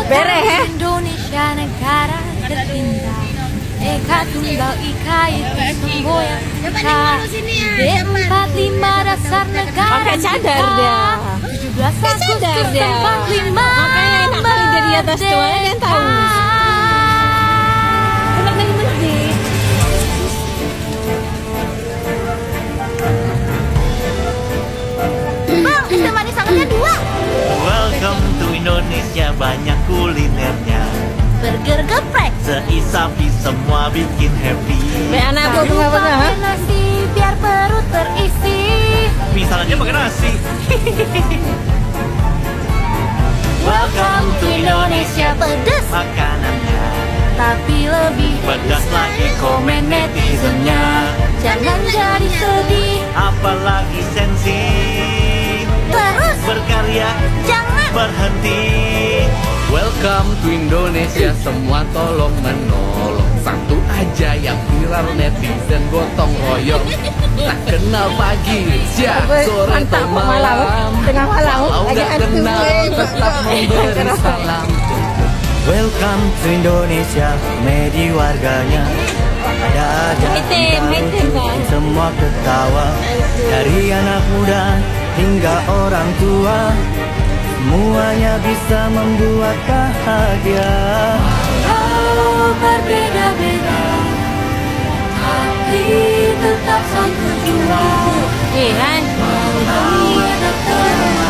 Bere, Indonesia negara tercinta. Eka Tunggal Ika itu semboyan kita. D45 dasar negara pakai cadar kita. dia. 17 Agustus 45 Makanya enak kali dari atas tuanya kan tahu. Enak dari masjid. Bang, es teh manis sangatnya 2. Welcome to Indonesia, banyak kulinernya. Burger geprek. Seisapi semua bikin happy. Be anakku tuh nggak pernah. Pakai nasi biar perut terisi. Pisang aja pakai nasi. Welcome to Indonesia, pedas Makanannya tapi lebih pedas lagi komen netizennya. Jangan jadi sedih, Apalagi sensi. terus Berkarya jangan berhenti. Welcome to Indonesia, semua tolong menolong. Satu aja yang viral netizen gotong royong. Tak kenal pagi, siang, sore, atau malam. Tengah malam Kalau lagi nggak hantu. kenal tetap memberi salam. Welcome to Indonesia, Medi warganya. Ada aja Hitim, yang hitim, baru, Bang. semua ketawa. Dari anak muda hingga orang tua, semuanya bisa membuat bahagia. Walau berbeda-beda, tapi tetap satu jua. Iya kan? Ada keluarnya.